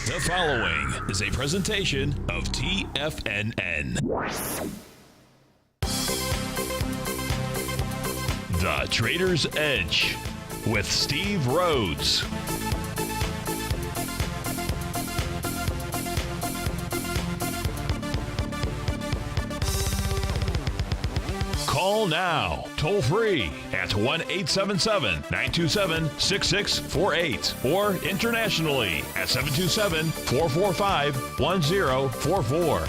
The following is a presentation of TFNN. The Trader's Edge with Steve Rhodes. Call now, toll free at 1-877-927-6648 or internationally at 727-445-1044.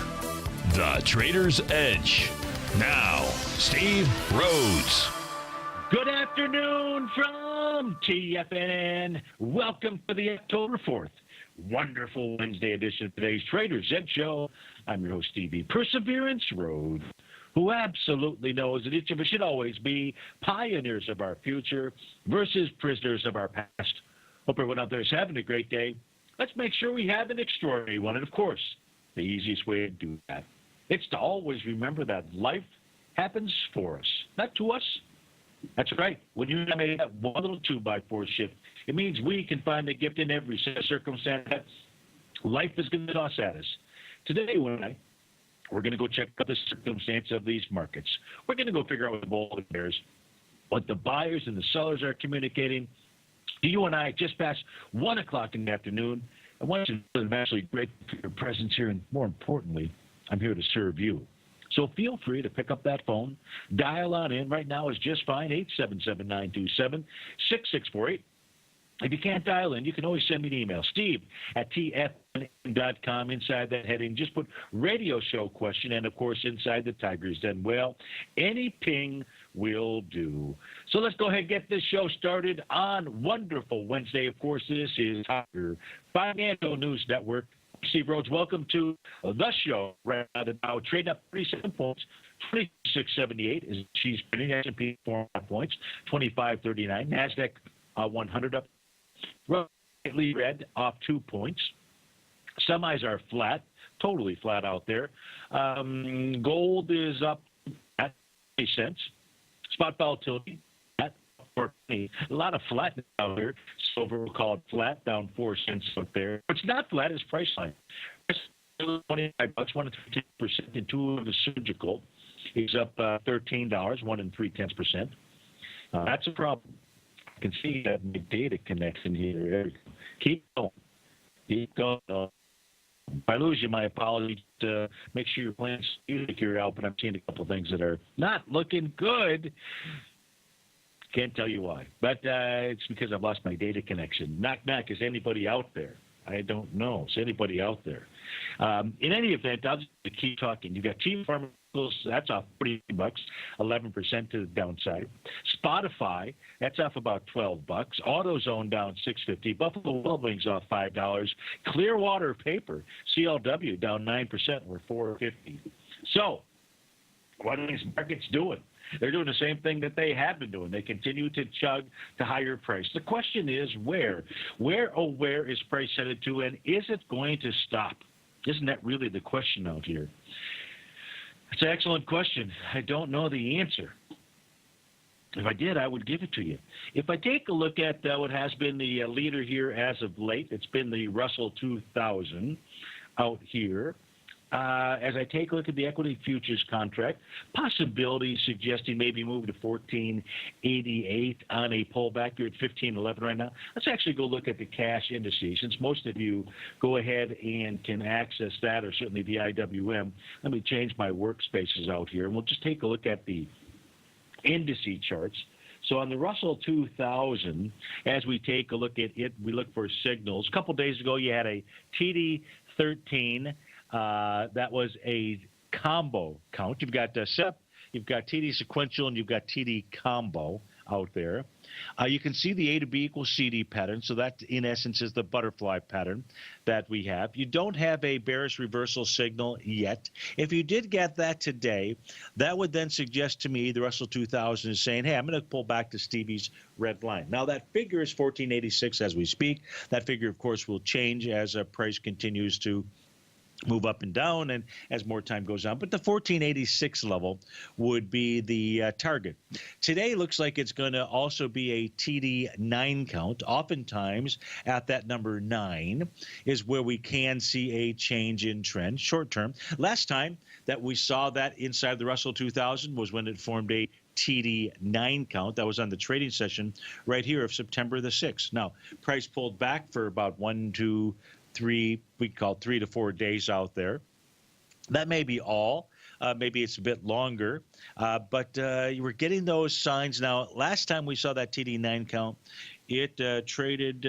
The Trader's Edge. Now, Steve Rhodes. Good afternoon from TFNN. Welcome to the October 4th. Wonderful Wednesday edition of today's Trader's Edge Show. I'm your host, Stevie Perseverance Rhodes, who absolutely knows that each of us should always be pioneers of our future versus prisoners of our past. Hope everyone out there is having a great day. Let's make sure we have an extraordinary one. And, of course, the easiest way to do that is to always remember that life happens for us, not to us. That's right. When you made that one little 2x4 shift, it means we can find a gift in every circumstance that life is going to toss at us. Today, we're going to go check out the circumstance of these markets. We're going to go figure out what the bull bears, what the buyers and the sellers are communicating to you and I just past 1 o'clock in the afternoon. I want you to know I'm actually grateful for your presence here, and more importantly, I'm here to serve you. So feel free to pick up that phone, dial on in. Right now is just fine, 877-927-6648. If you can't dial in, you can always send me an email, steve@tfnn.com. Inside that heading, just put radio show question, and, of course, inside the Tiger's Den. Well, any ping will do. So let's go ahead and get this show started on wonderful Wednesday. Of course, this is Tiger Financial News Network. Steve Rhodes, welcome to the show. Right now, trading up 37 points, 2678 is she's trading. S&P 400 points, 2539. NASDAQ 100 up, slightly red, off 2 points. Semis are flat, totally flat out there. Gold is up at 20 cents. Spot volatility at 4.20. A lot of flatness out there. Silver, we'll call it flat, down 4 cents up there. What's not flat is Priceline. $25, 1.3%, and two of the surgical is up $13, 1.3%. That's a problem. I can see that my data connection here. Keep going. Keep going. If I lose you, my apologies. Make sure your plans music here out, but I'm seeing a couple of things that are not looking good. Can't tell you why, but it's because I've lost my data connection. Knock, knock. Is anybody out there? I don't know. Is anybody out there? In any event, I'll just keep talking. You've got Team Pharmaceuticals, that's off $40, 11% to the downside. Spotify, that's off about $12. AutoZone down $6.50. Buffalo Wild Wings off $5. Clearwater Paper, CLW, down 9%. We're $4.50. So, what are these markets doing? They're doing the same thing that they have been doing. They continue to chug to higher price. The question is where? Where is price headed to, and is it going to stop? Isn't that really the question out here? It's an excellent question. I don't know the answer. If I did, I would give it to you. If I take a look at what has been the leader here as of late, it's been the Russell 2000 out here. As I take a look at the equity futures contract, possibilities suggesting maybe move to 1488 on a pullback. You're at 1511 right now. Let's actually go look at the cash indices. Since most of you go ahead and can access that, or certainly the IWM, let me change my workspaces out here, and we'll just take a look at the indice charts. So on the Russell 2000, as we take a look at it, we look for signals. A couple days ago, you had a TD13. That was a combo count. You've got SEP, you've got TD sequential, and you've got TD combo out there. You can see the A to B equals CD pattern. So that, in essence, is the butterfly pattern that we have. You don't have a bearish reversal signal yet. If you did get that today, that would then suggest to me the Russell 2000 is saying, hey, I'm going to pull back to Stevie's red line. Now, that figure is 1486 as we speak. That figure, of course, will change as price continues to move up and down and as more time goes on. But the 1486 level would be the target. Today looks like it's going to also be a TD9 count. Oftentimes at that number 9 is where we can see a change in trend short term. Last time that we saw that inside the Russell 2000 was when it formed a TD9 count. That was on the trading session right here of September the 6th. Now, price pulled back for about 1, 2, 3, we call 3 to 4 days out there. That may be all. Maybe it's a bit longer, but you were getting those signs. Now, last time we saw that TD9 count, it traded.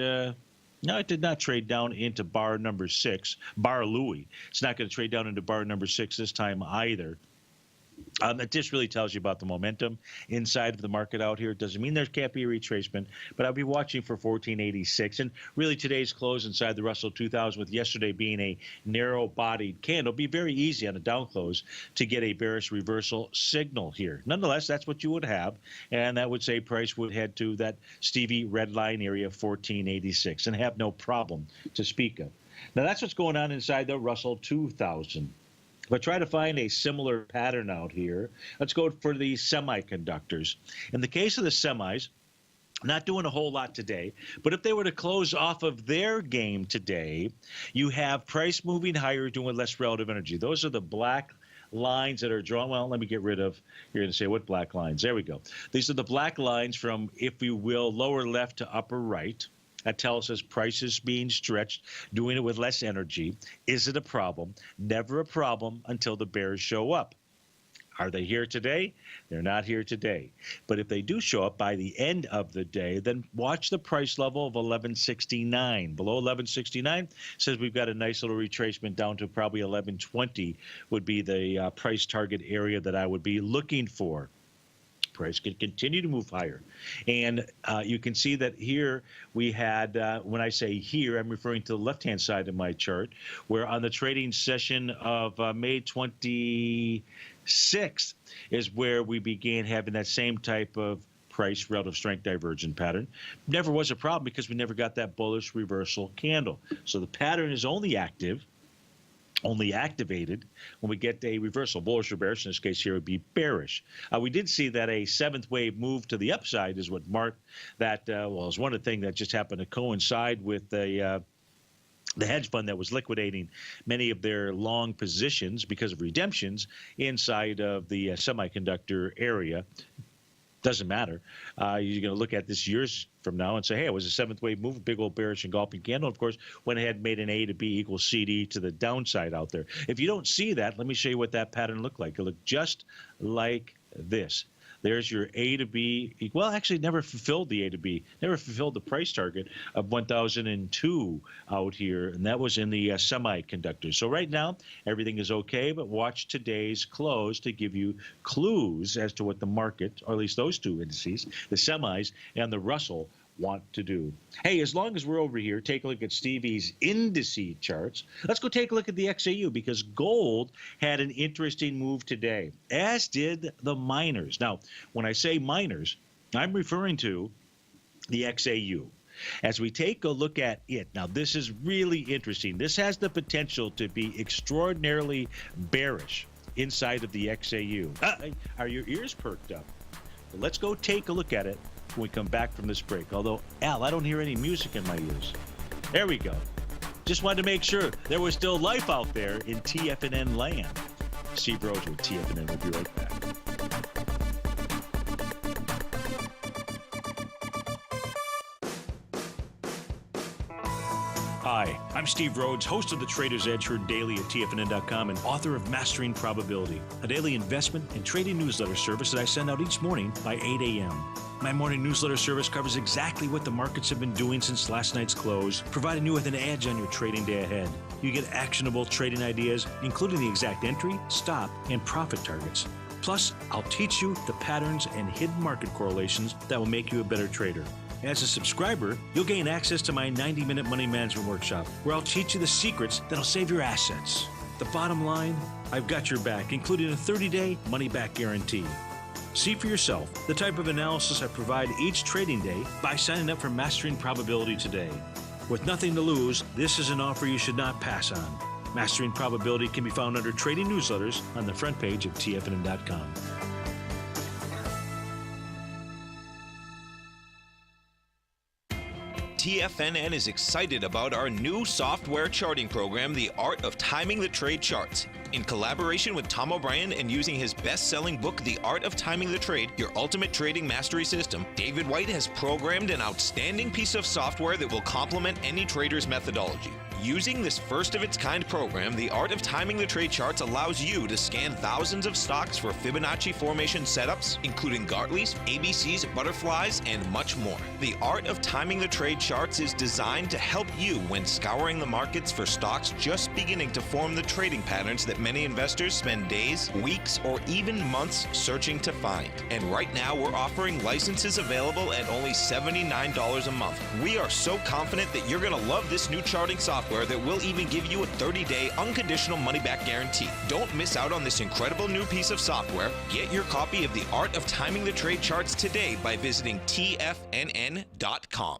No, it did not trade down into bar number 6, bar Louis. It's not going to trade down into bar number 6 this time either. That just really tells you about the momentum inside of the market out here. It doesn't mean there can't be a retracement, but I'll be watching for 1486. And really today's close inside the Russell 2000, with yesterday being a narrow-bodied candle, be very easy on a down close to get a bearish reversal signal here. Nonetheless, that's what you would have, and that would say price would head to that Stevie red line area, 1486, and have no problem to speak of. Now, that's what's going on inside the Russell 2000. But try to find a similar pattern out here. Let's go for the semiconductors. In the case of the semis, not doing a whole lot today, but if they were to close off of their game today, you have price moving higher, doing less relative energy. Those are the black lines that are drawn. Well, let me get rid of, you're going to say, what black lines? There we go. These are the black lines from, if you will, lower left to upper right. That tells us prices being stretched, doing it with less energy. Is it a problem? Never a problem until the bears show up. Are they here today? They're not here today. But if they do show up by the end of the day, then watch the price level of 1169. Below 1169 says we've got a nice little retracement down to probably 1120 would be the price target area that I would be looking for. Price could continue to move higher. And you can see that here we had, when I say here, I'm referring to the left-hand side of my chart, where on the trading session of May 26th is where we began having that same type of price relative strength divergent pattern. Never was a problem because we never got that bullish reversal candle. So the pattern is only activated when we get a reversal. Bullish or bearish, in this case here, would be bearish. We did see that a seventh wave move to the upside is what marked that, well, is one of the things that just happened to coincide with the hedge fund that was liquidating many of their long positions because of redemptions inside of the semiconductor area. Doesn't matter. You're going to look at this years from now and say, hey, it was a seventh wave move, big old bearish engulfing candle. Of course, went ahead and made an A to B equals CD to the downside out there. If you don't see that, let me show you what that pattern looked like. It looked just like this. There's your A to B. Well, actually, never fulfilled the A to B. Never fulfilled the price target of 1,002 out here, and that was in the semiconductors. So right now, everything is okay, but watch today's close to give you clues as to what the market, or at least those two indices, the semis and the Russell, want to do. Hey, as long as we're over here, take a look at Stevie's indice charts. Let's go take a look at the XAU because gold had an interesting move today, as did the miners. Now, when I say miners, I'm referring to the XAU. As we take a look at it, now this is really interesting. This has the potential to be extraordinarily bearish inside of the XAU. Are your ears perked up? Well, let's go take a look at it when we come back from this break. Although, Al, I don't hear any music in my ears. There we go. Just wanted to make sure there was still life out there in TFNN land. Steve Rhodes with TFNN. We'll be right back. Hi, I'm Steve Rhodes, host of the Trader's Edge, heard daily at TFNN.com and author of Mastering Probability, a daily investment and trading newsletter service that I send out each morning by 8 a.m. My morning newsletter service covers exactly what the markets have been doing since last night's close, providing you with an edge on your trading day ahead. You get actionable trading ideas, including the exact entry, stop, and profit targets. Plus, I'll teach you the patterns and hidden market correlations that will make you a better trader. As a subscriber, you'll gain access to my 90-minute money management workshop, where I'll teach you the secrets that'll save your assets. The bottom line, I've got your back, including a 30-day money-back guarantee. See for yourself the type of analysis I provide each trading day by signing up for Mastering Probability today. With nothing to lose, this is an offer you should not pass on. Mastering Probability can be found under Trading Newsletters on the front page of TFNN.com. TFNN is excited about our new software charting program, The Art of Timing the Trade Charts. In collaboration with Tom O'Brien and using his best-selling book, The Art of Timing the Trade, Your Ultimate Trading Mastery System, David White has programmed an outstanding piece of software that will complement any trader's methodology. Using this first-of-its-kind program, The Art of Timing the Trade Charts allows you to scan thousands of stocks for Fibonacci formation setups, including Gartley's, ABC's, butterflies, and much more. The Art of Timing the Trade Charts is designed to help you when scouring the markets for stocks just beginning to form the trading patterns that many investors spend days, weeks, or even months searching to find. And right now, we're offering licenses available at only $79 a month. We are so confident that you're going to love this new charting software that will even give you a 30-day unconditional money-back guarantee. Don't miss out on this incredible new piece of software. Get your copy of The Art of Timing the Trade Charts today by visiting TFNN.com.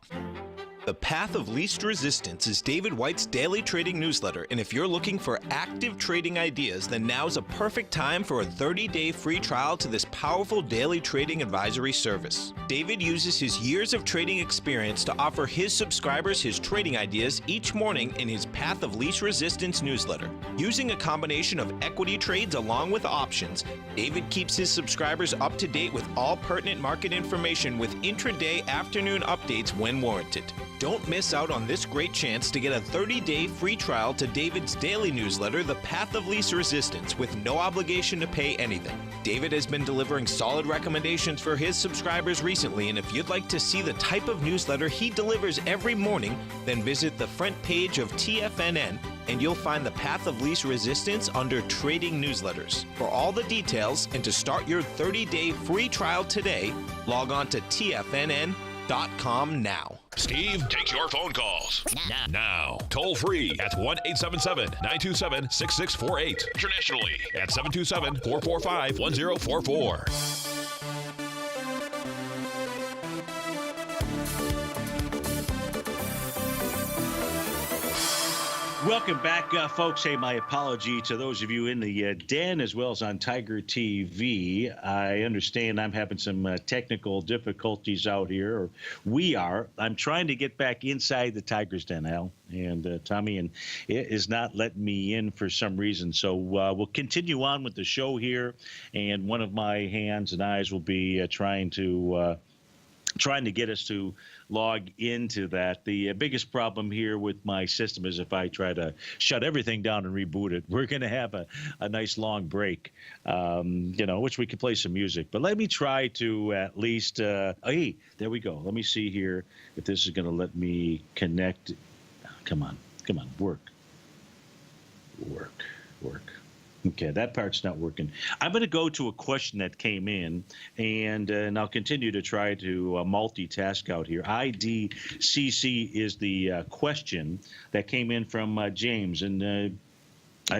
The Path of Least Resistance is David White's daily trading newsletter, and if you're looking for active trading ideas, then now's a perfect time for a 30-day free trial to this powerful daily trading advisory service. David uses his years of trading experience to offer his subscribers his trading ideas each morning in his Path of Least Resistance newsletter. Using a combination of equity trades along with options, David keeps his subscribers up to date with all pertinent market information with intraday afternoon updates when warranted. Don't miss out on this great chance to get a 30-day free trial to David's daily newsletter, The Path of Least Resistance, with no obligation to pay anything. David has been delivering solid recommendations for his subscribers recently, and if you'd like to see the type of newsletter he delivers every morning, then visit the front page of TFNN and you'll find the Path of Least Resistance under Trading Newsletters. For all the details and to start your 30-day free trial today, log on to TFNN.com now. Steve takes your phone calls now. Toll free at 1-877-927-6648. Internationally at 727-445-1044. Welcome back, folks. Hey, my apology to those of you in the den as well as on Tiger TV. I understand I'm having some technical difficulties out here, or we are. I'm trying to get back inside the Tiger's den, Al, and Tommy, and it is not letting me in for some reason. So we'll continue on with the show here, and one of my hands and eyes will be trying to get us to log into that. The biggest problem here with my system is if I try to shut everything down and reboot it, we're going to have a nice long break, which we could play some music. But let me try to at least, hey, there we go. Let me see here if this is going to let me connect. Come on, work. Okay, that part's not working. I'm going to go to a question that came in, and I'll continue to try to multitask out here. IDCC is the question that came in from James, and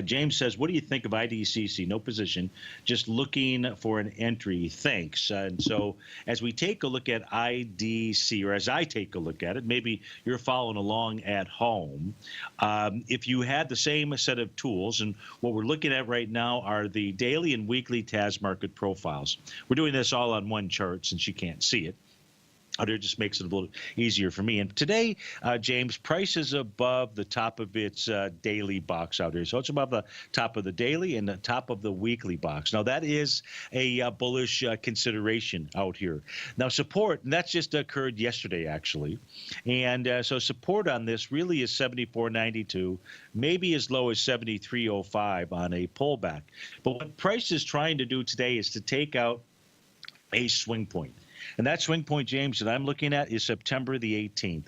James says, what do you think of IDCC? No position, just looking for an entry. Thanks. And so as we take a look at IDC, or as I take a look at it, maybe you're following along at home. If you had the same set of tools, and what we're looking at right now are the daily and weekly TAS market profiles. We're doing this all on one chart since you can't see it. It just makes it a little easier for me. And today, James, price is above the top of its daily box out here. So it's above the top of the daily and the top of the weekly box. Now, that is a bullish consideration out here. Now, support, and that's just occurred yesterday, actually. And so support on this really is 74.92, maybe as low as 73.05 on a pullback. But what price is trying to do today is to take out a swing point. And that swing point, James, that I'm looking at is September the 18th.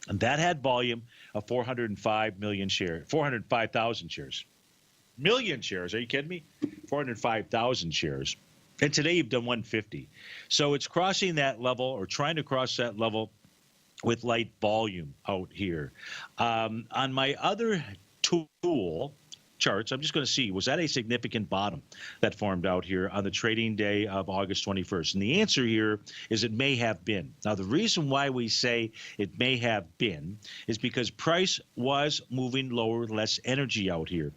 And that had volume of 405,000 shares. Million shares. Are you kidding me? 405,000 shares. And today you've done 150. So it's crossing that level, or trying to cross that level with light volume out here. On my other tool, charts, I'm just going to see, was that a significant bottom that formed out here on the trading day of August 21st? And the answer here is it may have been. Now, the reason why we say it may have been is because price was moving lower with less energy out here.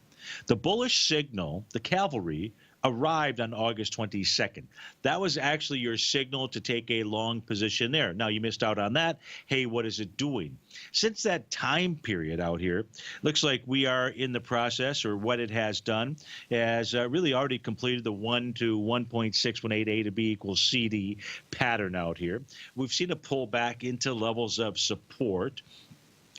The bullish signal, the cavalry, arrived on August 22nd. That was actually your signal to take a long position there. Now, you missed out on that. Hey, what is it doing? Since that time period out here, looks like we are in the process, or what it has done, has really already completed the 1 to 1.618 A to B equals CD pattern out here. We've seen a pull back into levels of support.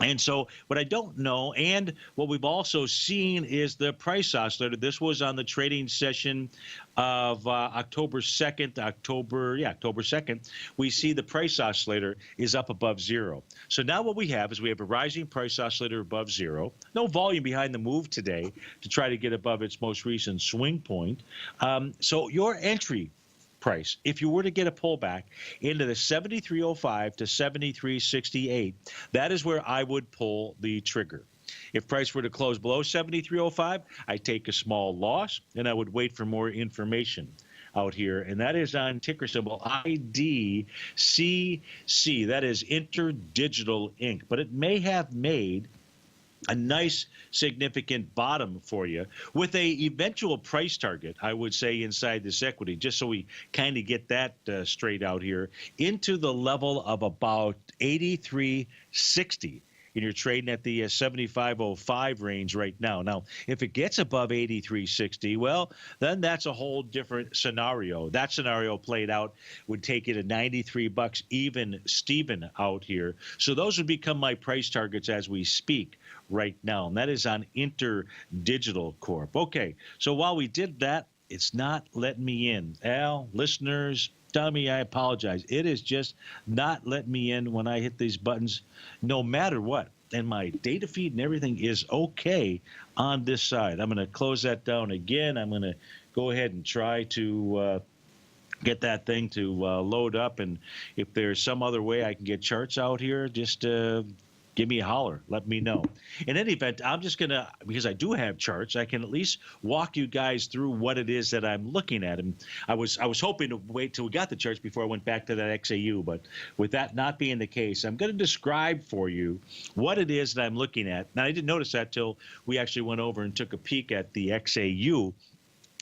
And so what I don't know, and what we've also seen, is the price oscillator. This was on the trading session of October 2nd. October 2nd. We see the price oscillator is up above zero. So now what we have is we have a rising price oscillator above zero. No volume behind the move today to try to get above its most recent swing point. So your entry price, if you were to get a pullback into the 73.05 to 73.68, that is where I would pull the trigger. If price were to close below 73.05, I take a small loss and I would wait for more information out here, and that is on ticker symbol IDCC. That is Interdigital Inc. But it may have made a nice significant bottom for you with a eventual price target, I would say, inside this equity, just so we kind of get that straight out here, into the level of about 83.60. And you're trading at the 75.05 range right now. Now, if it gets above 83.60, well, then that's a whole different scenario. That scenario played out would take it to $93 even Steven out here. So those would become my price targets as we speak right now, and that is on Interdigital Corp. Okay, so while we did that, it's not letting me in. Al, listeners, dummy, I apologize. It is just not letting me in when I hit these buttons, no matter what. And my data feed and everything is okay on this side. I'm going to close that down again. I'm going to go ahead and try to get that thing to load up. And if there's some other way I can get charts out here, just give me a holler. Let me know. In any event, I'm just going to, because I do have charts, I can at least walk you guys through what it is that I'm looking at. And I was hoping to wait till we got the charts before I went back to that XAU. But with that not being the case, I'm going to describe for you what it is that I'm looking at. Now, I didn't notice that till we actually went over and took a peek at the XAU.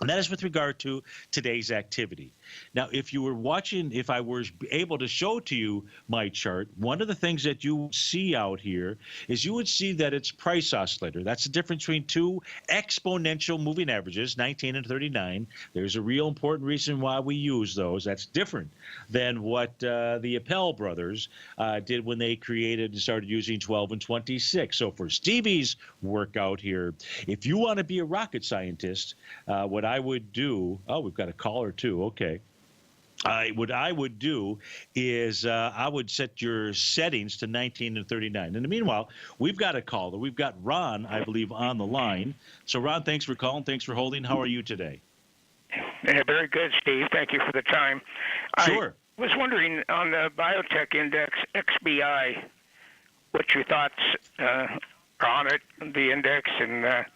And that is with regard to today's activity. Now, if you were watching, if I were able to show to you my chart, one of the things that you see out here is you would see that it's price oscillator. That's the difference between two exponential moving averages, 19 and 39. There's a real important reason why we use those. That's different than what the Appel brothers did when they created and started using 12 and 26. So for Stevie's work out here, if you want to be a rocket scientist, what I would do, oh, we've got a caller too, okay. What I would do is I would set your settings to 19 and 39. In the meanwhile, we've got a caller. We've got Ron, I believe, on the line. So, Ron, thanks for calling. Thanks for holding. How are you today? Yeah, very good, Steve. Thank you for the time. Sure. I was wondering on the biotech index, XBI, what your thoughts are on it, the index, and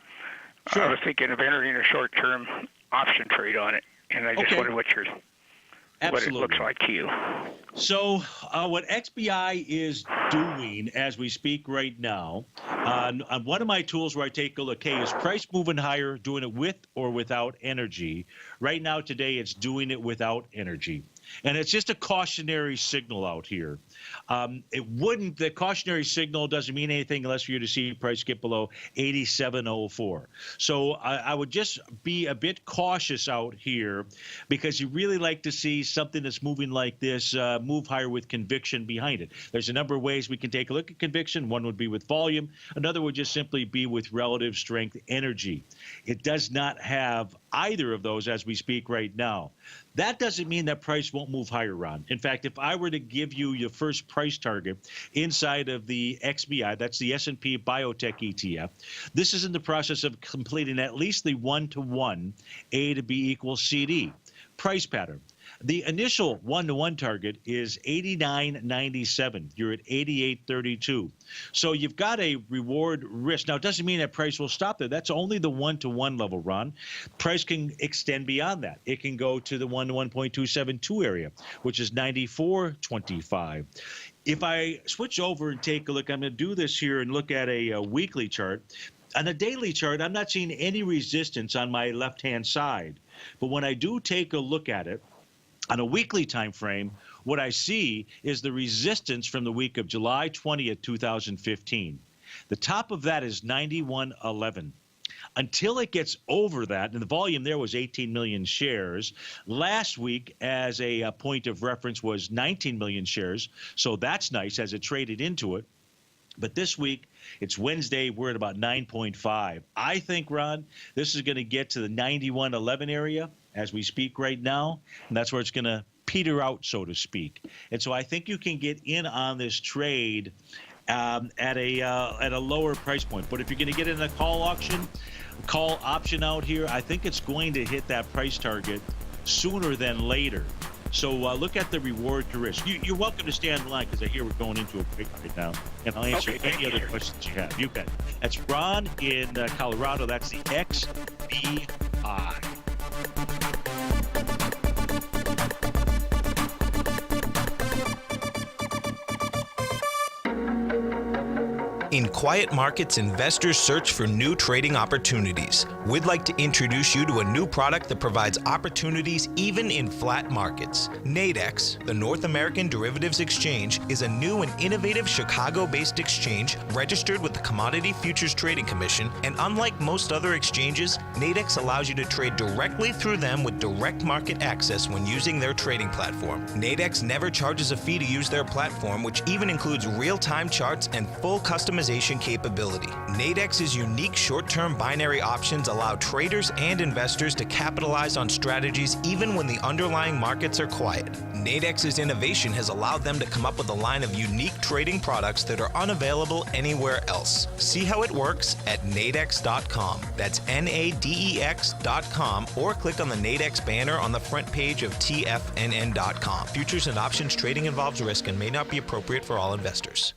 Sure. I was thinking of entering a short-term option trade on it, and I just wondered what it looks like to you. So what XBI is doing as we speak right now, on one of my tools where I take a look, hey, is price moving higher, doing it with or without energy? Right now, today, it's doing it without energy. And it's just a cautionary signal out here. The cautionary signal doesn't mean anything unless you're to see price get below 87.04. So I would just be a bit cautious out here because you really like to see something that's moving like this move higher with conviction behind it. There's a number of ways we can take a look at conviction. One would be with volume. Another would just simply be with relative strength energy. It does not have either of those as we speak right now. That doesn't mean that price won't move higher, Ron. In fact, if I were to give you your first price target inside of the XBI, that's the S&P Biotech ETF, this is in the process of completing at least the 1-to-1 A to B equals CD price pattern. The initial 1-to-1 target is 89.97. You're at 88.32. So you've got a reward risk. Now, it doesn't mean that price will stop there. That's only the 1-to-1 level, Ron. Price can extend beyond that. It can go to the 1-to-1.272 area, which is 94.25. If I switch over and take a look, I'm going to do this here and look at a weekly chart. On a daily chart, I'm not seeing any resistance on my left-hand side. But when I do take a look at it, on a weekly time frame, what I see is the resistance from the week of July 20th, 2015. The top of that is 91.11. Until it gets over that, and the volume there was 18 million shares. Last week, as a point of reference, was 19 million shares. So that's nice as it traded into it. But this week, it's Wednesday, we're at about 9.5. I think, Ron, this is going to get to the 91.11 area as we speak right now, and that's where it's going to peter out, so to speak. And so I think you can get in on this trade at a lower price point. But if you're going to get in a call option out here, I think it's going to hit that price target sooner than later. So look at the reward to risk. You're welcome to stay on the line because I hear we're going into a break right now, and I'll answer any other questions you have. You bet. That's Ron in Colorado. That's the XBI. In quiet markets, investors search for new trading opportunities. We'd like to introduce you to a new product that provides opportunities even in flat markets. Nadex, the North American Derivatives Exchange, is a new and innovative Chicago-based exchange registered with the Commodity Futures Trading Commission, and unlike most other exchanges, Nadex allows you to trade directly through them with direct market access when using their trading platform. Nadex never charges a fee to use their platform, which even includes real-time charts and full customization capability. Nadex's unique short-term binary options allow traders and investors to capitalize on strategies even when the underlying markets are quiet. Nadex's innovation has allowed them to come up with a line of unique trading products that are unavailable anywhere else. See how it works at nadex.com. That's NADEX.com, or click on the Nadex banner on the front page of TFNN.com. Futures and options trading involves risk and may not be appropriate for all investors.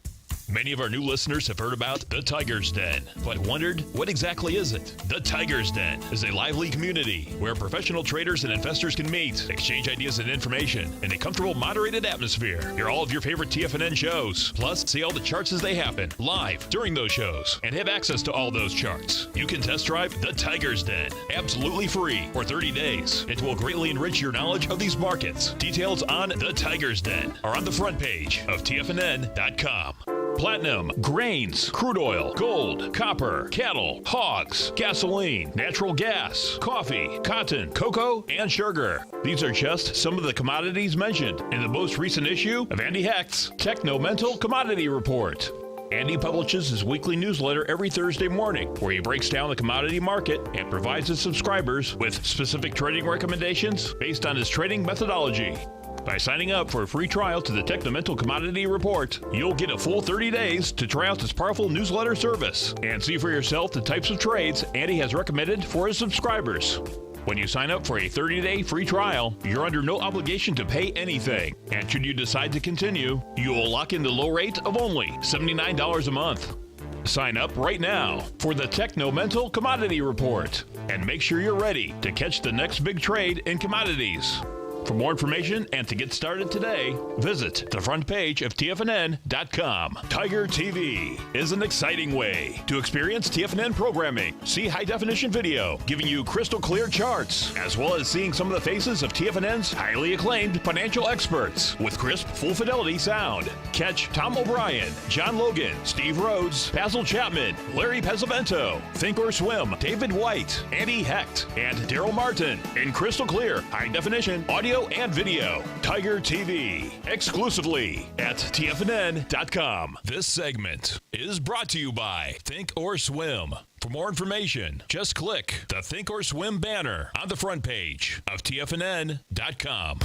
Many of our new listeners have heard about the Tiger's Den, but wondered, what exactly is it? The Tiger's Den is a lively community where professional traders and investors can meet, exchange ideas and information in a comfortable, moderated atmosphere. Hear all of your favorite TFNN shows, plus see all the charts as they happen live during those shows, and have access to all those charts. You can test drive the Tiger's Den absolutely free for 30 days. It will greatly enrich your knowledge of these markets. Details on the Tiger's Den are on the front page of TFNN.com. Platinum, grains, crude oil, gold, copper, cattle, hogs, gasoline, natural gas, coffee, cotton, cocoa, and sugar. These are just some of the commodities mentioned in the most recent issue of Andy Hecht's Techno-Mental Commodity Report. Andy publishes his weekly newsletter every Thursday morning, where he breaks down the commodity market and provides his subscribers with specific trading recommendations based on his trading methodology. By signing up for a free trial to the Techno-Mental Commodity Report, you'll get a full 30 days to try out this powerful newsletter service and see for yourself the types of trades Andy has recommended for his subscribers. When you sign up for a 30-day free trial, you're under no obligation to pay anything. And should you decide to continue, you will lock in the low rate of only $79 a month. Sign up right now for the Techno-Mental Commodity Report and make sure you're ready to catch the next big trade in commodities. For more information and to get started today, visit the front page of TFNN.com. Tiger TV is an exciting way to experience TFNN programming. See high-definition video, giving you crystal clear charts, as well as seeing some of the faces of TFNN's highly acclaimed financial experts with crisp, full-fidelity sound. Catch Tom O'Brien, John Logan, Steve Rhodes, Basil Chapman, Larry Pesavento, Think or Swim, David White, Andy Hecht, and Daryl Martin in crystal clear, high-definition audio and video. Tiger TV, exclusively at TFNN.com. This segment is brought to you by Think or Swim. For more information, just click the Think or Swim banner on the front page of TFNN.com.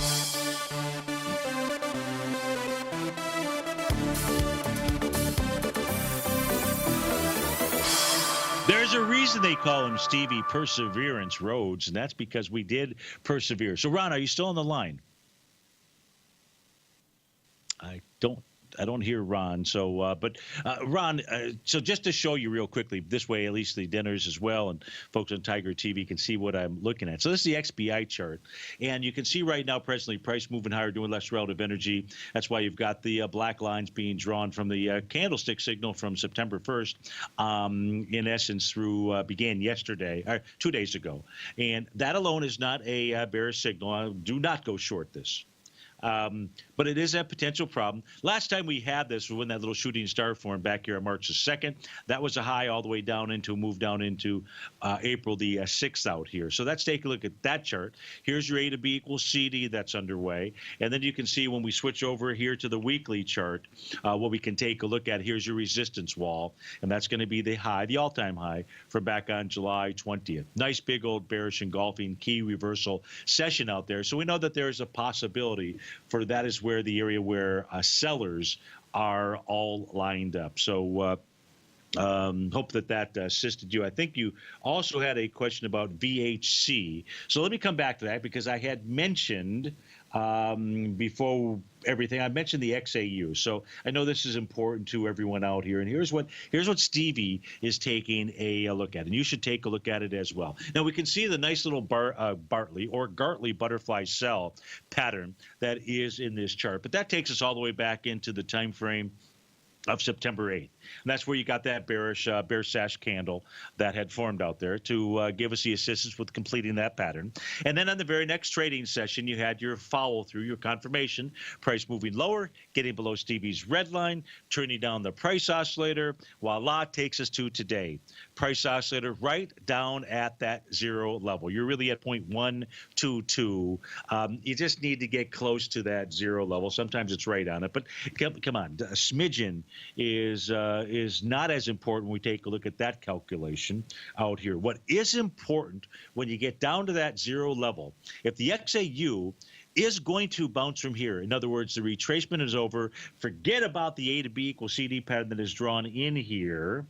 There's a reason they call him Stevie Perseverance Rhodes, and that's because we did persevere. So, Ron, are you still on the line? I don't hear Ron. So, Ron, so just to show you real quickly, this way at least the dinners as well, and folks on Tiger TV can see what I'm looking at. So this is the XBI chart, and you can see right now presently price moving higher, doing less relative energy. That's why you've got the black lines being drawn from the candlestick signal from September 1st, in essence through began yesterday, or 2 days ago, and that alone is not a bearish signal. Do not go short this. But it is a potential problem. Last time we had this was when that little shooting star formed back here on March the 2nd. That was a high all the way down into, moved down into April the 6th out here. So let's take a look at that chart. Here's your A to B equals CD that's underway. And then you can see when we switch over here to the weekly chart, what we can take a look at. Here's your resistance wall. And that's going to be the high, the all-time high from back on July 20th. Nice big old bearish engulfing key reversal session out there. So we know that there's a possibility for that is where the area where sellers are all lined up. So hope that assisted you. I think you also had a question about VHC. So let me come back to that because I had mentioned before everything, I mentioned the XAU. So I know this is important to everyone out here. And here's what Stevie is taking a look at. And you should take a look at it as well. Now we can see the nice little Bartley or Gartley butterfly cell pattern that is in this chart. But that takes us all the way back into the time frame of September 8th. And that's where you got that bearish bear sash candle that had formed out there to give us the assistance with completing that pattern. And then on the very next trading session, you had your follow through, your confirmation, price moving lower, getting below Stevie's red line, turning down the price oscillator. Voila, takes us to today. Price oscillator right down at that zero level. You're really at 0.122. You just need to get close to that zero level. Sometimes it's right on it, but come on, a smidgen is not as important when we take a look at that calculation out here. What is important when you get down to that zero level, if the XAU is going to bounce from here, in other words, the retracement is over, forget about the A to B equals CD pattern that is drawn in here,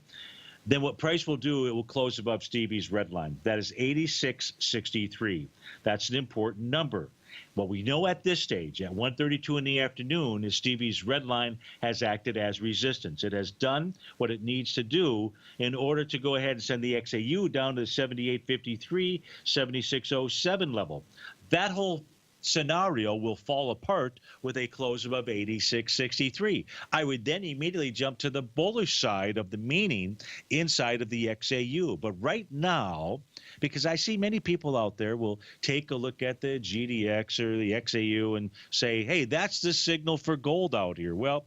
then what price will do, it will close above Stevie's red line. That is 86.63. That's an important number. What we know at this stage, at 1:32 in the afternoon, is Stevie's red line has acted as resistance. It has done what it needs to do in order to go ahead and send the XAU down to the 78.53, 76.07 level. That whole scenario will fall apart with a close above 86.63. I would then immediately jump to the bullish side of the meaning inside of the XAU. But right now, because I see many people out there will take a look at the GDX or the XAU and say, hey, that's the signal for gold out here. Well,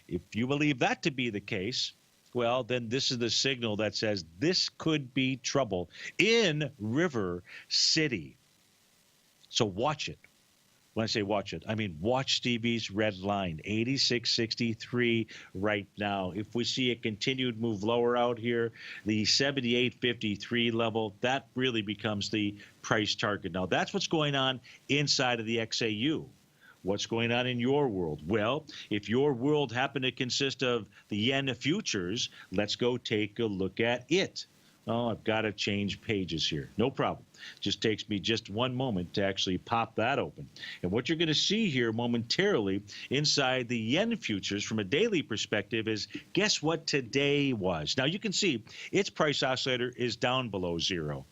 if you believe that to be the case, well, then this is the signal that says this could be trouble in River City. So watch it. When I say watch it, I mean watch Stevie's red line, 86.63 right now. If we see a continued move lower out here, the 78.53 level, that really becomes the price target. Now, that's what's going on inside of the XAU. What's going on in your world? Well, if your world happened to consist of the yen futures, let's go take a look at it. Oh, I've got to change pages here. No problem. Just takes me just one moment to actually pop that open. And what you're going to see here momentarily inside the yen futures from a daily perspective is, guess what today was? Now, you can see its price oscillator is down below zero.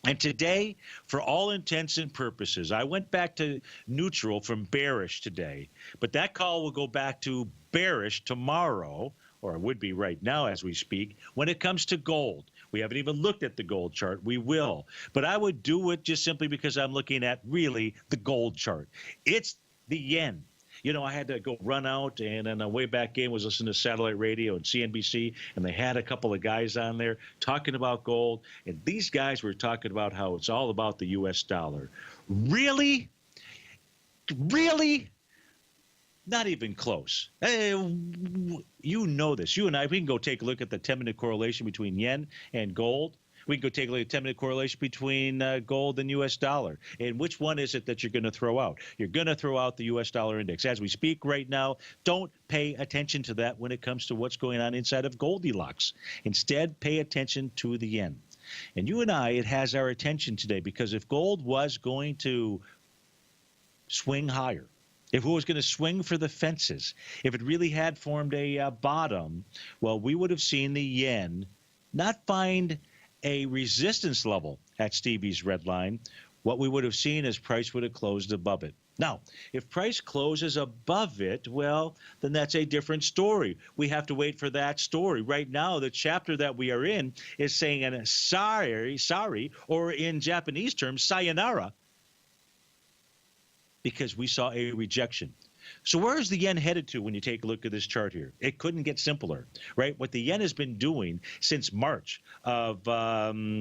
And today, for all intents and purposes, I went back to neutral from bearish today. But that call will go back to bearish tomorrow, or it would be right now as we speak, when it comes to gold. We haven't even looked at the gold chart. We will. But I would do it just simply because I'm looking at really the gold chart. It's the yen. You know, I had to go run out, and on the way back in was listening to satellite radio and CNBC, and they had a couple of guys on there talking about gold, and these guys were talking about how it's all about the U.S. dollar. Really? Really? Not even close. You know this. You and I, we can go take a look at the 10-minute correlation between yen and gold. We can go take a look at the 10-minute correlation between gold and U.S. dollar. And which one is it that you're going to throw out? You're going to throw out the U.S. dollar index. As we speak right now, don't pay attention to that when it comes to what's going on inside of Goldilocks. Instead, pay attention to the yen. And you and I, it has our attention today, because if gold was going to swing higher, if it was going to swing for the fences, if it really had formed a bottom, well, we would have seen the yen not find a resistance level at Stevie's red line. What we would have seen is price would have closed above it. Now, if price closes above it, well, then that's a different story. We have to wait for that story. Right now, the chapter that we are in is saying an sorry, or in Japanese terms, sayonara, because we saw a rejection. So where is the yen headed to when you take a look at this chart here? It couldn't get simpler, right? What the yen has been doing since March of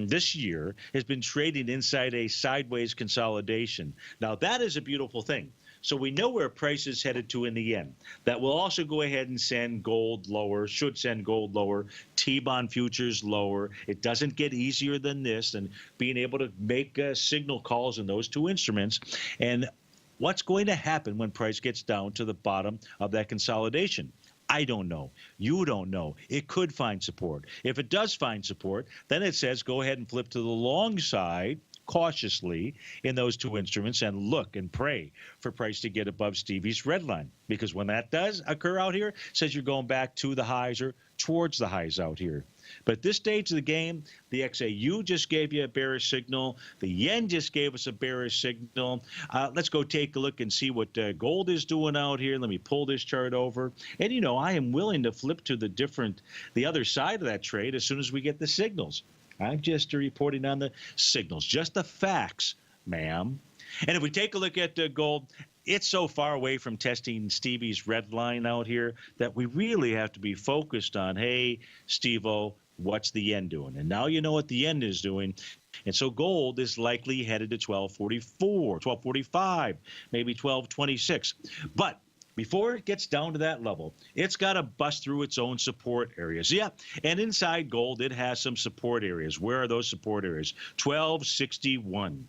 this year has been trading inside a sideways consolidation. Now, that is a beautiful thing. So we know where price is headed to in the yen. That will also go ahead and send gold lower, should send gold lower, T-bond futures lower. It doesn't get easier than this, and being able to make signal calls in those two instruments. And what's going to happen when price gets down to the bottom of that consolidation? I don't know. You don't know. It could find support. If it does find support, then it says go ahead and flip to the long side cautiously in those two instruments and look and pray for price to get above Stevie's red line. Because when that does occur out here, it says you're going back to the highs or towards the highs out here. But at this stage of the game, the XAU just gave you a bearish signal. The yen just gave us a bearish signal. Let's go take a look and see what gold is doing out here. Let me pull this chart over. And, you know, I am willing to flip to the other side of that trade as soon as we get the signals. I'm just reporting on the signals, just the facts, ma'am. And if we take a look at gold, it's so far away from testing Stevie's red line out here that we really have to be focused on, hey, Steve-O, what's the yen doing? And now you know what the yen is doing. And so gold is likely headed to 1244, 1245, maybe 1226. But before it gets down to that level, it's got to bust through its own support areas. Yeah, and inside gold, it has some support areas. Where are those support areas? 1261.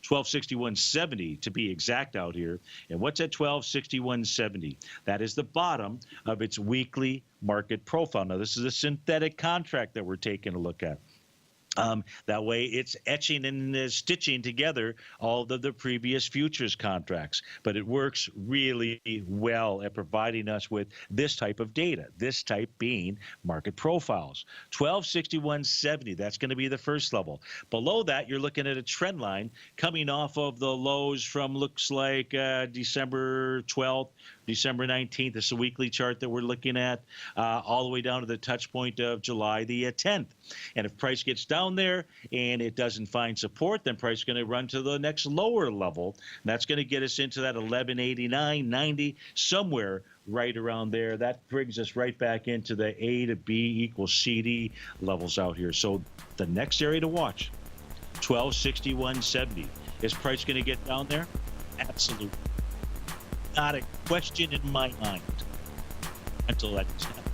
1261.70 to be exact out here. And what's at 1261.70? That is the bottom of its weekly market profile. Now, this is a synthetic contract that we're taking a look at. That way, it's etching and stitching together all of the previous futures contracts. But it works really well at providing us with this type of data, this type being market profiles. 1261.70, that's going to be the first level. Below that, you're looking at a trend line coming off of the lows from, looks like, December 12th, December 19th. This is a weekly chart that we're looking at, all the way down to the touch point of July the 10th. And if price gets down there and it doesn't find support, then price is going to run to the next lower level. And that's going to get us into that 1189.90, somewhere right around there. That brings us right back into the A to B equals CD levels out here. So the next area to watch, 1261.70. Is price going to get down there? Absolutely. Not a question in my mind until that is happened.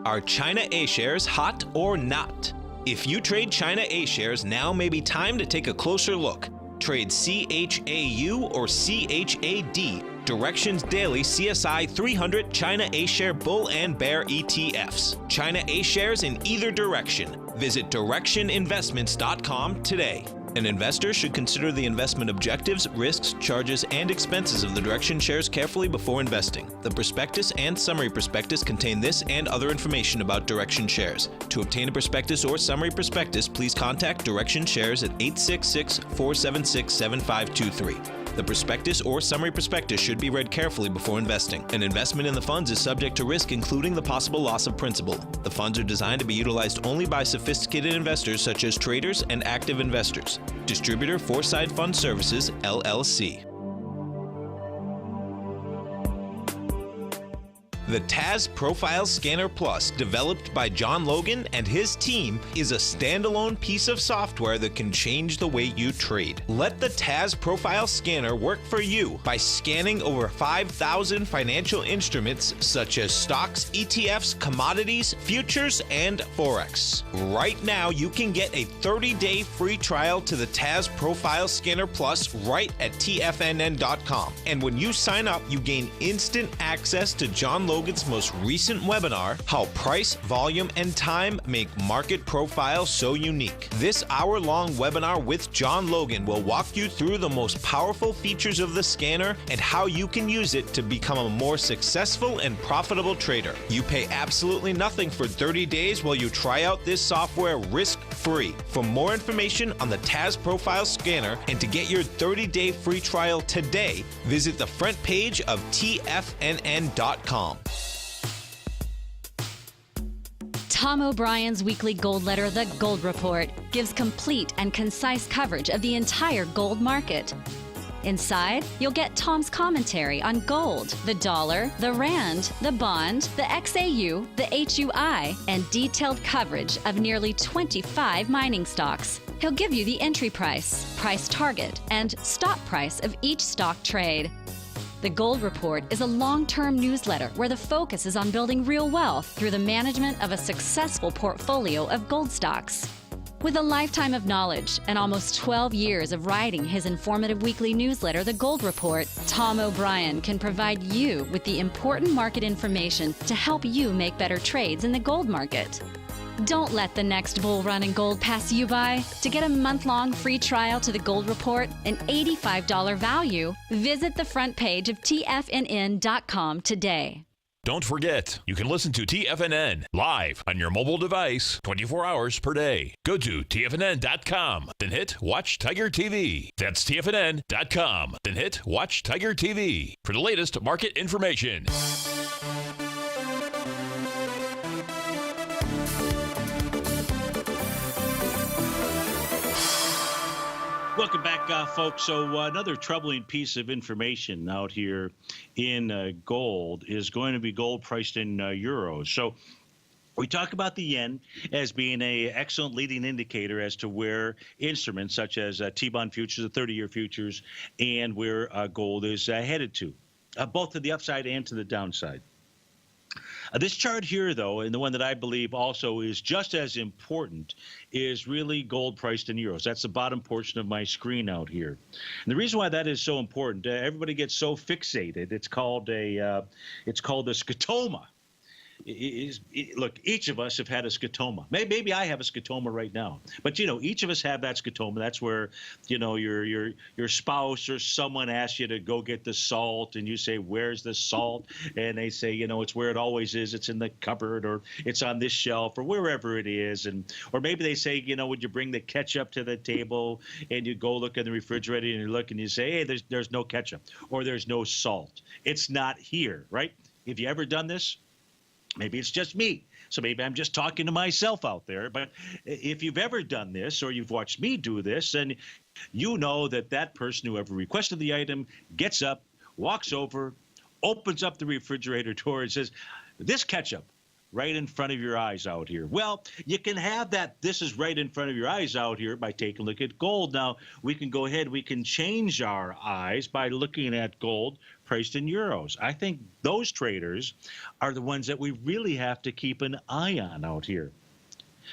Are China A shares hot or not? If you trade China A shares, now may be time to take a closer look. Trade CHAU or CHAD, Directions Daily CSI 300 China A Share Bull and Bear ETFs. China A shares in either direction. Visit directioninvestments.com today. An investor should consider the investment objectives, risks, charges, and expenses of the Direction shares carefully before investing. The prospectus and summary prospectus contain this and other information about Direction shares. To obtain a prospectus or summary prospectus, please contact Direction shares at 866-476-7523. The prospectus or summary prospectus should be read carefully before investing. An investment in the funds is subject to risk, including the possible loss of principal. The funds are designed to be utilized only by sophisticated investors such as traders and active investors. Distributor Foreside Fund Services, LLC. The Taz Profile Scanner Plus, developed by John Logan and his team, is a standalone piece of software that can change the way you trade. Let the Taz Profile Scanner work for you by scanning over 5,000 financial instruments such as stocks, ETFs, commodities, futures, and Forex. Right now, you can get a 30-day free trial to the Taz Profile Scanner Plus right at TFNN.com. And when you sign up, you gain instant access to John Logan's most recent webinar, How Price, Volume, and Time Make Market Profiles So Unique. This hour-long webinar with John Logan will walk you through the most powerful features of the scanner and how you can use it to become a more successful and profitable trader. You pay absolutely nothing for 30 days while you try out this software risk-free. For more information on the Taz Profile Scanner and to get your 30-day free trial today, visit the front page of TFNN.com. Tom O'Brien's weekly gold letter, The Gold Report, gives complete and concise coverage of the entire gold market. Inside, you'll get Tom's commentary on gold, the dollar, the rand, the bond, the XAU, the HUI, and detailed coverage of nearly 25 mining stocks. He'll give you the entry price, price target, and stop price of each stock trade. The Gold Report is a long-term newsletter where the focus is on building real wealth through the management of a successful portfolio of gold stocks. With a lifetime of knowledge and almost 12 years of writing his informative weekly newsletter, The Gold Report, Tom O'Brien can provide you with the important market information to help you make better trades in the gold market. Don't let the next bull run in gold pass you by. To get a month-long free trial to the Gold Report, an $85 value, visit the front page of TFNN.com today. Don't forget, you can listen to TFNN live on your mobile device 24 hours per day. Go to TFNN.com, then hit Watch Tiger TV. That's TFNN.com, then hit Watch Tiger TV for the latest market information. Welcome back, folks. So another troubling piece of information out here in gold is going to be gold priced in euros. So we talk about the yen as being an excellent leading indicator as to where instruments such as T-bond futures, the 30-year futures, and where gold is headed to, both to the upside and to the downside. This chart here, though, and the one that I believe also is just as important, is really gold priced in euros. That's the bottom portion of my screen out here. And the reason why that is so important, everybody gets so fixated. It's called a scotoma. Look, each of us have had a scotoma. Maybe I have a scotoma right now. But, each of us have that scotoma. That's where, your spouse or someone asks you to go get the salt, and you say, where's the salt? And they say, it's where it always is. It's in the cupboard, or it's on this shelf, or wherever it is. Or maybe they say, would you bring the ketchup to the table? And you go look in the refrigerator, and you look, and you say, hey, there's no ketchup, or there's no salt. It's not here, right? Have you ever done this? Maybe it's just me. So maybe I'm just talking to myself out there. But if you've ever done this, or you've watched me do this, then you know that person who ever requested the item gets up, walks over, opens up the refrigerator door and says, this ketchup right in front of your eyes out here. Well, you can have that. This is right in front of your eyes out here by taking a look at gold. Now, we can go ahead. We can change our eyes by looking at gold priced in euros. I think those traders are the ones that we really have to keep an eye on out here.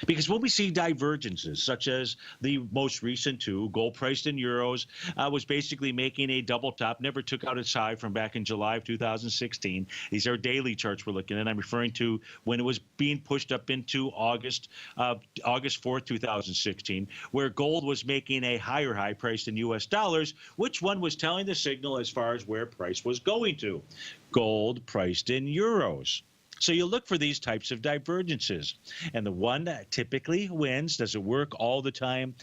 Because when we see divergences, such as the most recent two, gold priced in euros, was basically making a double top, never took out its high from back in July of 2016. These are daily charts we're looking at. I'm referring to when it was being pushed up into August 4th, 2016, where gold was making a higher high priced in U.S. dollars. Which one was telling the signal as far as where price was going to? Gold priced in euros. So you look for these types of divergences. And the one that typically wins, does it work all the time?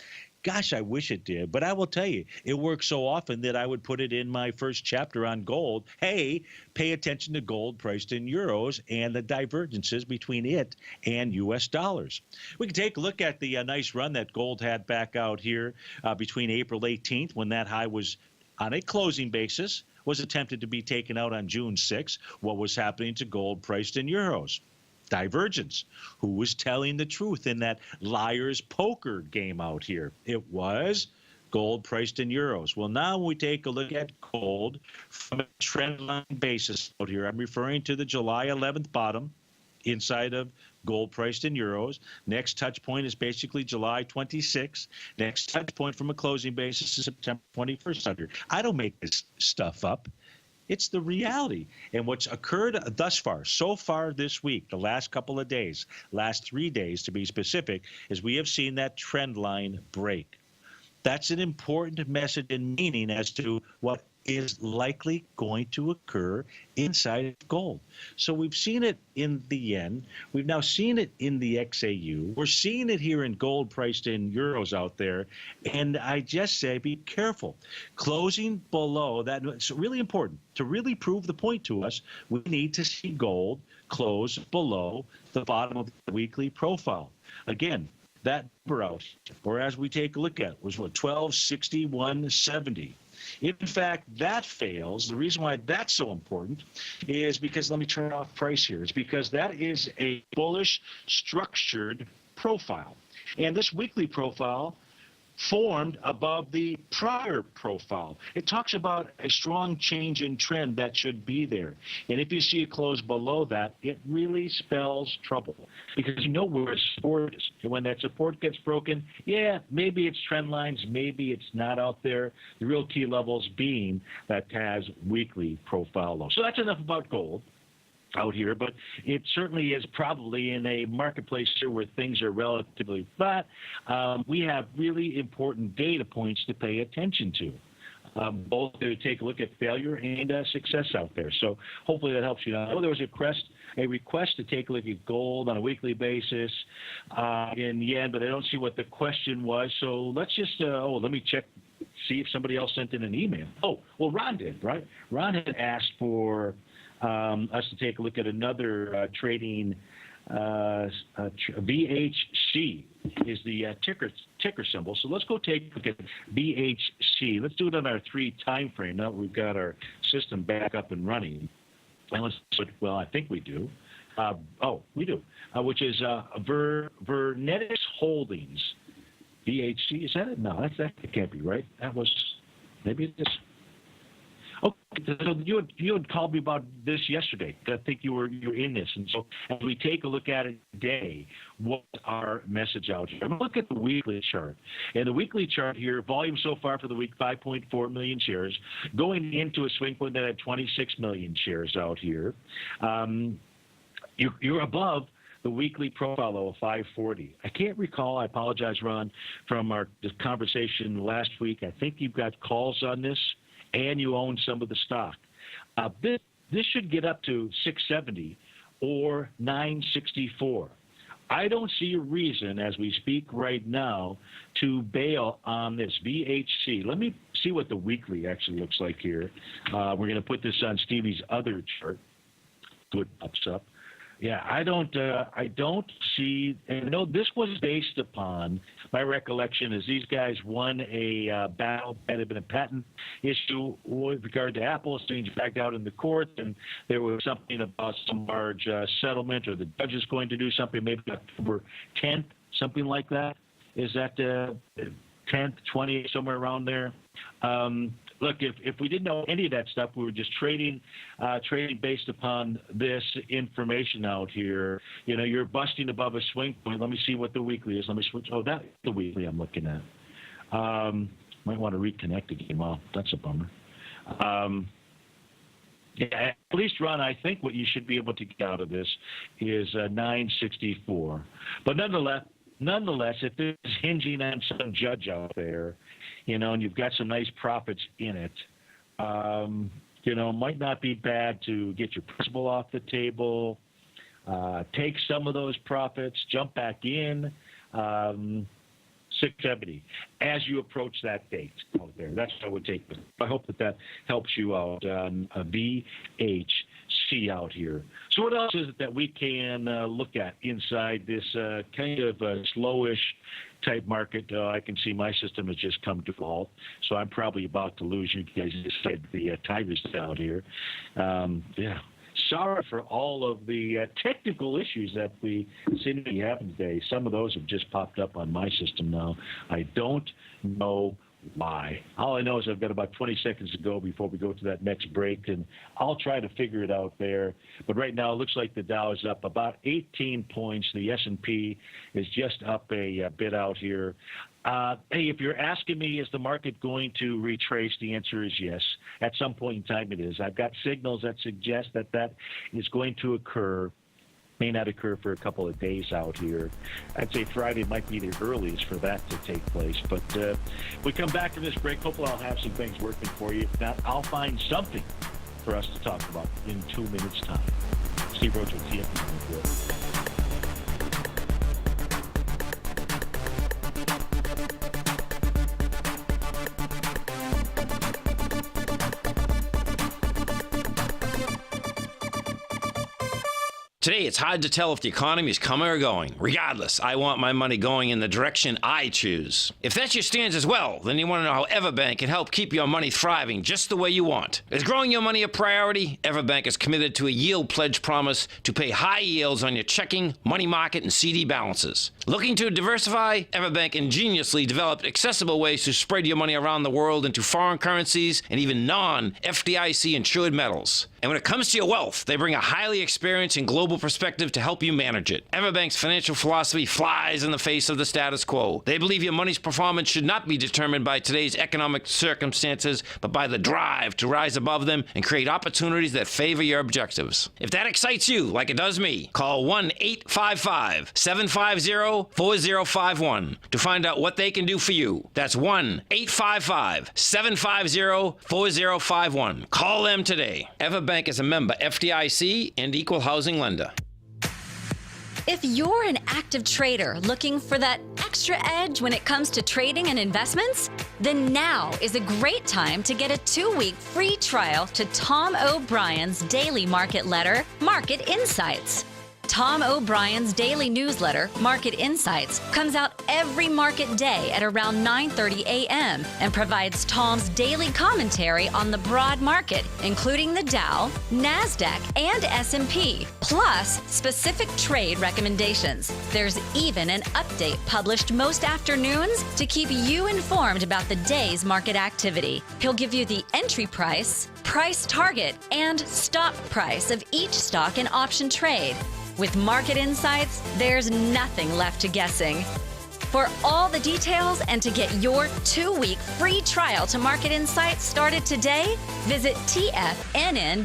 Gosh, I wish it did. But I will tell you, it works so often that I would put it in my first chapter on gold. Hey, pay attention to gold priced in euros and the divergences between it and U.S. dollars. We can take a look at the nice run that gold had back out here between April 18th, when that high was on a closing basis was attempted to be taken out on June 6th. What was happening to gold priced in euros? Divergence. Who was telling the truth in that liar's poker game out here? It was gold priced in euros. Well, now we take a look at gold from a trend line basis out here. I'm referring to the July 11th bottom inside of gold priced in euros. Next touch point is basically July 26th. Next touch point from a closing basis is September 21st under. I don't make this stuff up. It's the reality. And what's occurred thus far, so far this week, the last couple of days, last 3 days to be specific, is we have seen that trend line break. That's an important message and meaning as to what is likely going to occur inside of gold. So we've seen it in the yen. We've now seen it in the XAU. We're seeing it here in gold priced in euros out there. And I just say be careful. Closing below that, it's really important. To really prove the point to us, we need to see gold close below the bottom of the weekly profile. Again, that number out, or as we take a look at, was what, 1261.70. If, in fact, that fails, the reason why that's so important is because, let me turn off price here, is because that is a bullish structured profile. And this weekly profile formed above the prior profile. It talks about a strong change in trend that should be there. And if you see it close below that, it really spells trouble because you know where its support is. And when that support gets broken, yeah, maybe it's trend lines, maybe it's not out there. The real key levels being that has weekly profile low. So that's enough about gold out here, but it certainly is probably in a marketplace here where things are relatively flat. We have really important data points to pay attention to, both to take a look at failure and success out there. So hopefully that helps you. I know there was a request to take a look at gold on a weekly basis in yen, but I don't see what the question was. So let's just, let me check, see if somebody else sent in an email. Oh, well, Ron did, right? Ron had asked for us to take a look at another trading VHC is the ticker symbol. So let's go take a look at VHC. Let's do it on our 3 time frame. Now we've got our system back up and running. And let's put, well, I think we do. We do, which is Vernetics Holdings. VHC, is that it? No, that can't be right. That was, maybe it is. Okay, so you had called me about this yesterday. I think you were in this, and so as we take a look at it today, what's our message out here? I'm gonna look at the weekly chart, and the weekly chart here, volume so far for the week 5.4 million shares, going into a swing point that had 26 million shares out here. You're above the weekly profile of 540. I can't recall. I apologize, Ron, from our conversation last week. I think you've got calls on this, and you own some of the stock. This should get up to 670 or 964. I don't see a reason as we speak right now to bail on this VHC. Let me see what the weekly actually looks like here. We're going to put this on Stevie's other chart. So it pops up. Yeah, I don't see, and no, this was based upon, my recollection is these guys won a battle that had been a patent issue with regard to Apple, exchange back out in the court, and there was something about some large settlement, or the judge is going to do something, maybe October 10th, something like that. Is that 10th, 20th, somewhere around there? Look, if we didn't know any of that stuff, we were just trading based upon this information out here. You know, you're busting above a swing point. Let me see what the weekly is. Let me switch. Oh, that's the weekly I'm looking at. Might want to reconnect again. Well, that's a bummer. Yeah, at least, Ron, I think what you should be able to get out of this is 964. But nonetheless, if this is hinging on some judge out there, you know, and you've got some nice profits in it, you know, might not be bad to get your principal off the table, take some of those profits, jump back in. 670 as you approach that date out there. That's what I would take. I hope that helps you out on VHC out here. So what else is it that we can look at inside this kind of slowish type market? I can see my system has just come to a halt, so I'm probably about to lose. You guys just said the Tigers out here. Yeah. Sorry for all of the technical issues that we seem to be having today. Some of those have just popped up on my system now. I don't know why. All I know is I've got about 20 seconds to go before we go to that next break, and I'll try to figure it out there. But right now, it looks like the Dow is up about 18 points. The S&P is just up a bit out here. Hey, if you're asking me, is the market going to retrace? The answer is yes. At some point in time, it is. I've got signals that suggest that is going to occur. May not occur for a couple of days out here. I'd say Friday might be the earliest for that to take place. But we come back from this break. Hopefully I'll have some things working for you. If not, I'll find something for us to talk about in 2 minutes' time. Steve Rhodes with TFNN. Today, it's hard to tell if the economy is coming or going. Regardless, I want my money going in the direction I choose. If that's your stance as well, then you want to know how Everbank can help keep your money thriving just the way you want. Is growing your money a priority? Everbank is committed to a yield pledge promise to pay high yields on your checking, money market, and CD balances. Looking to diversify? Everbank ingeniously developed accessible ways to spread your money around the world into foreign currencies and even non-FDIC insured metals. And when it comes to your wealth, they bring a highly experienced and global perspective to help you manage it. Everbank's financial philosophy flies in the face of the status quo. They believe your money's performance should not be determined by today's economic circumstances, but by the drive to rise above them and create opportunities that favor your objectives. If that excites you, like it does me, call 1-855-750-4051 to find out what they can do for you. That's 1-855-750-4051. Call them today. Everbank is a member FDIC and equal housing lender. If you're an active trader looking for that extra edge when it comes to trading and investments, then now is a great time to get a 2-week free trial to Tom O'Brien's daily market letter, Market Insights. Tom O'Brien's daily newsletter, Market Insights, comes out every market day at around 9:30 a.m. and provides Tom's daily commentary on the broad market, including the Dow, NASDAQ, and S&P, plus specific trade recommendations. There's even an update published most afternoons to keep you informed about the day's market activity. He'll give you the entry price, price target, and stop price of each stock and option trade. With Market Insights, there's nothing left to guessing. For all the details and to get your 2-week free trial to Market Insights started today, visit TFNN.com.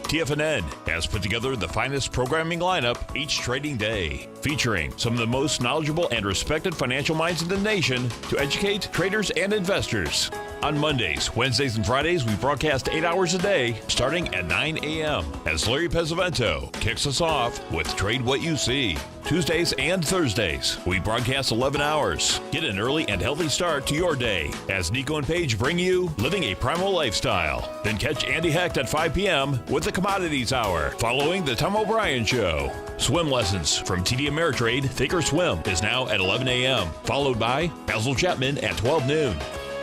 TFNN has put together the finest programming lineup each trading day, featuring some of the most knowledgeable and respected financial minds in the nation to educate traders and investors. On Mondays, Wednesdays, and Fridays, we broadcast 8 hours a day, starting at 9 a.m. as Larry Pesavento kicks us off with Trade What You See. Tuesdays and Thursdays, we broadcast 11 hours. Get an early and healthy start to your day as Nico and Paige bring you Living a Primal Lifestyle. Then catch Andy Hecht at 5 p.m. with the Commodities Hour, following the Tom O'Brien Show. Swim lessons from TD Ameritrade Thinkorswim is now at 11 a.m., followed by Basil Chapman at 12 noon.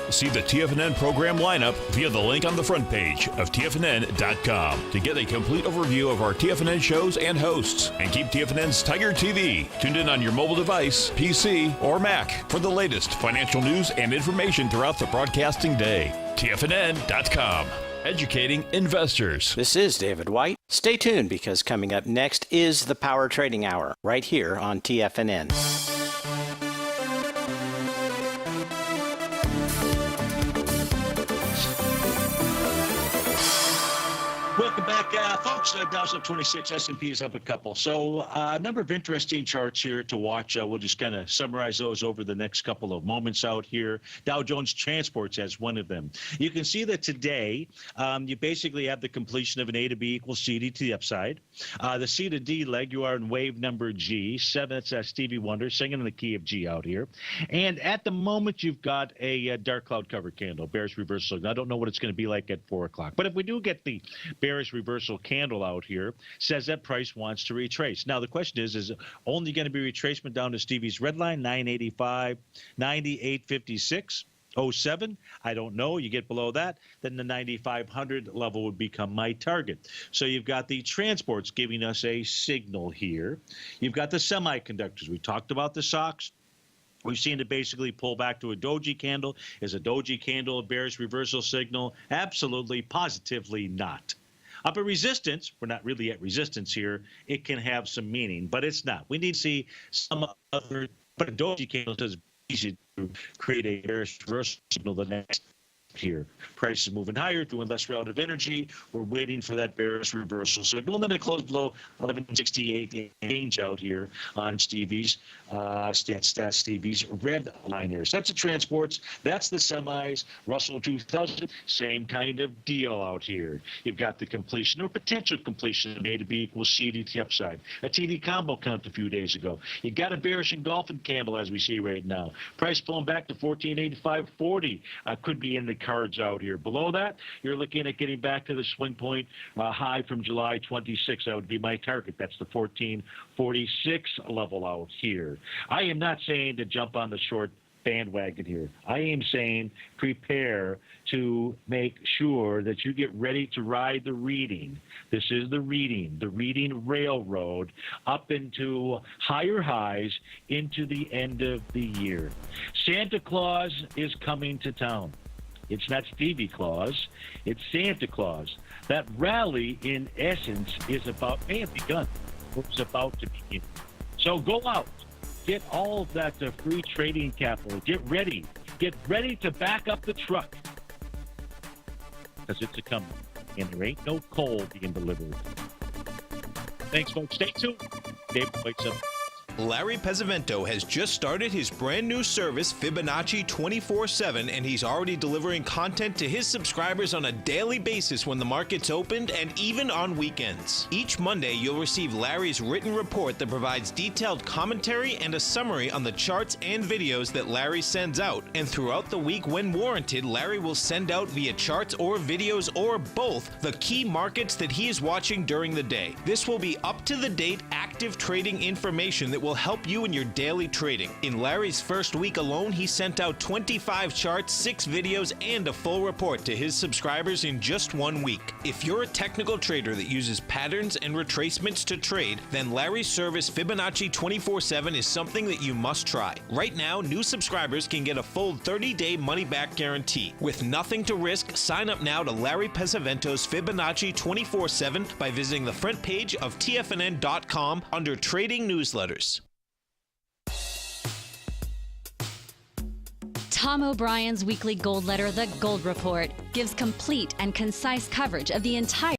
See the TFNN program lineup via the link on the front page of TFNN.com to get a complete overview of our TFNN shows and hosts. And keep TFNN's Tiger TV tuned in on your mobile device, PC, or Mac for the latest financial news and information throughout the broadcasting day. TFNN.com. Educating investors. This is David White. Stay tuned because coming up next is the Power Trading Hour right here on TFNN. Welcome back, folks. Dow's up 26, S&P is up a couple. So a number of interesting charts here to watch. We'll just kind of summarize those over the next couple of moments out here. Dow Jones Transports as one of them. You can see that today you basically have the completion of an A to B equals CD to the upside. The C to D leg, you are in wave number G. 7, that's Stevie Wonder singing in the key of G out here. And at the moment, you've got a dark cloud cover candle, bearish reversal. I don't know what it's going to be like at 4 o'clock. But if we do get the bearish reversal candle out here, says that price wants to retrace. Now, the question is it only going to be retracement down to Stevie's red line, 985, 9856? 07, I don't know. You get below that, then the 9,500 level would become my target. So you've got the transports giving us a signal here. You've got the semiconductors. We talked about the stocks. We've seen it basically pull back to a doji candle. Is a doji candle a bearish reversal signal? Absolutely, positively not. Up at resistance, we're not really at resistance here. It can have some meaning, but it's not. We need to see some other, but a doji candle is easy to create a bearish reversal signal the next here. Price is moving higher, doing less relative energy. We're waiting for that bearish reversal signal. And then it closed below 1168 range out here on Stevie's Stevie's red line here. So that's the transports. That's the semis. Russell 2000, same kind of deal out here. You've got the completion or potential completion of A to B equals C to the upside. A TD combo count a few days ago. You got a bearish engulfing candle as we see right now. Price pulling back to 1485.40. Could be in the cards out here. Below that, you're looking at getting back to the swing point high from July 26. That would be my target. That's the 1446 level out here. I am not saying to jump on the short bandwagon here. I am saying prepare to make sure that you get ready to ride the reading. This is the reading railroad up into higher highs into the end of the year. Santa Claus is coming to town. It's not Stevie Claus, it's Santa Claus. That rally, in essence, is about, may have begun, it's about to begin. So go out, get all of that free trading capital, get ready to back up the truck, because it's a coming, and there ain't no coal being delivered. Thanks, folks. Stay tuned. Dave wakes up. Larry Pesavento has just started his brand new service, Fibonacci 24/7, and he's already delivering content to his subscribers on a daily basis when the market's opened and even on weekends. Each Monday, you'll receive Larry's written report that provides detailed commentary and a summary on the charts and videos that Larry sends out. And throughout the week, when warranted, Larry will send out via charts or videos or both the key markets that he is watching during the day. This will be up-to-the-date, active trading information that will help you in your daily trading. In Larry's first week alone, he sent out 25 charts, 6 videos, and a full report to his subscribers in just 1 week. If you're a technical trader that uses patterns and retracements to trade, then Larry's service Fibonacci 24/7 is something that you must try. Right now, new subscribers can get a full 30-day money-back guarantee. With nothing to risk, sign up now to Larry Pesavento's Fibonacci 24/7 by visiting the front page of TFNN.com under Trading Newsletters. Tom O'Brien's weekly gold letter, The Gold Report, gives complete and concise coverage of the entire